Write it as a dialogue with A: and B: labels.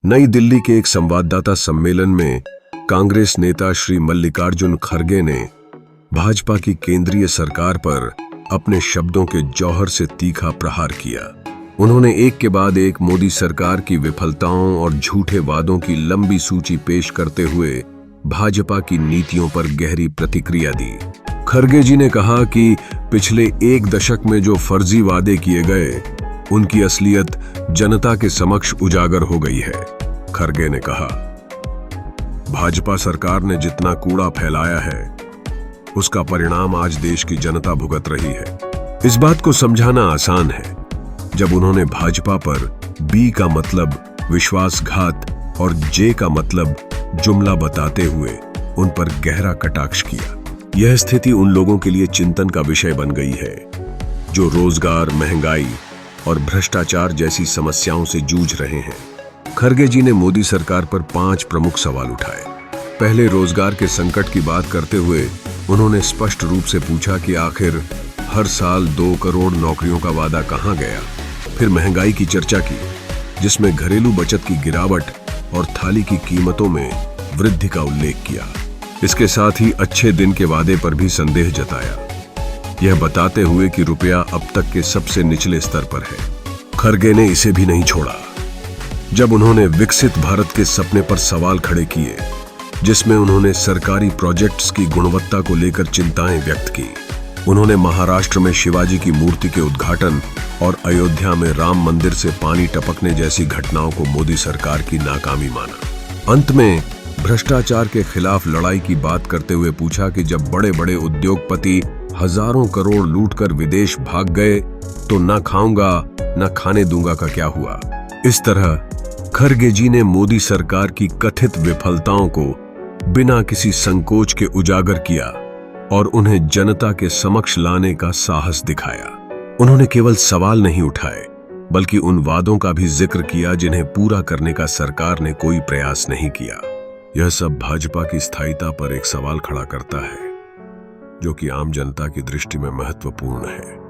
A: नई दिल्ली के एक संवाददाता सम्मेलन में कांग्रेस नेता श्री मल्लिकार्जुन खड़गे ने भाजपा की केंद्रीय सरकार पर अपने शब्दों के जौहर से तीखा प्रहार किया। उन्होंने एक के बाद एक मोदी सरकार की विफलताओं और झूठे वादों की लंबी सूची पेश करते हुए भाजपा की नीतियों पर गहरी प्रतिक्रिया दी। खड़गे जी ने कहा कि पिछले एक दशक में जो फर्जी वादे किए गए, उनकी असलियत जनता के समक्ष उजागर हो गई है। खड़गे ने कहा, भाजपा सरकार ने जितना कूड़ा फैलाया है, उसका परिणाम आज देश की जनता भुगत रही है। इस बात को समझाना आसान है जब उन्होंने भाजपा पर बी का मतलब विश्वासघात और जे का मतलब जुमला बताते हुए उन पर गहरा कटाक्ष किया। यह स्थिति उन लोगों के लिए चिंतन का विषय बन गई है जो रोजगार, महंगाई और भ्रष्टाचार जैसी समस्याओं से जूझ रहे हैं। खड़गे जी ने मोदी सरकार पर 5 प्रमुख सवाल उठाए। पहले, रोजगार के संकट की बात करते हुए उन्होंने स्पष्ट रूप से पूछा कि आखिर हर साल 2 करोड़ नौकरियों का वादा कहां गया। फिर महंगाई की चर्चा की, जिसमें घरेलू बचत की गिरावट और थाली की कीमतों में वृद्धि का उल्लेख किया। इसके साथ ही अच्छे दिन के वादे पर भी संदेह जताया, यह बताते हुए कि रुपया अब तक के सबसे निचले स्तर पर है। खड़गे ने इसे भी नहीं छोड़ा जब उन्होंने विकसित भारत के सपने पर सवाल खड़े किए, जिसमें उन्होंने सरकारी प्रोजेक्ट्स की गुणवत्ता को लेकर चिंताएं व्यक्त की। उन्होंने महाराष्ट्र में शिवाजी की मूर्ति के उद्घाटन और अयोध्या में राम मंदिर से पानी टपकने जैसी घटनाओं को मोदी सरकार की नाकामी माना। अंत में भ्रष्टाचार के खिलाफ लड़ाई की बात करते हुए पूछा कि जब बड़े बड़े उद्योगपति हजारों करोड़ लूटकर विदेश भाग गए, तो ना खाऊंगा ना खाने दूंगा का क्या हुआ। इस तरह खड़गे जी ने मोदी सरकार की कथित विफलताओं को बिना किसी संकोच के उजागर किया और उन्हें जनता के समक्ष लाने का साहस दिखाया। उन्होंने केवल सवाल नहीं उठाए, बल्कि उन वादों का भी जिक्र किया जिन्हें पूरा करने का सरकार ने कोई प्रयास नहीं किया। यह सब भाजपा की स्थायिता पर एक सवाल खड़ा करता है, जो कि आम जनता की दृष्टि में महत्वपूर्ण है।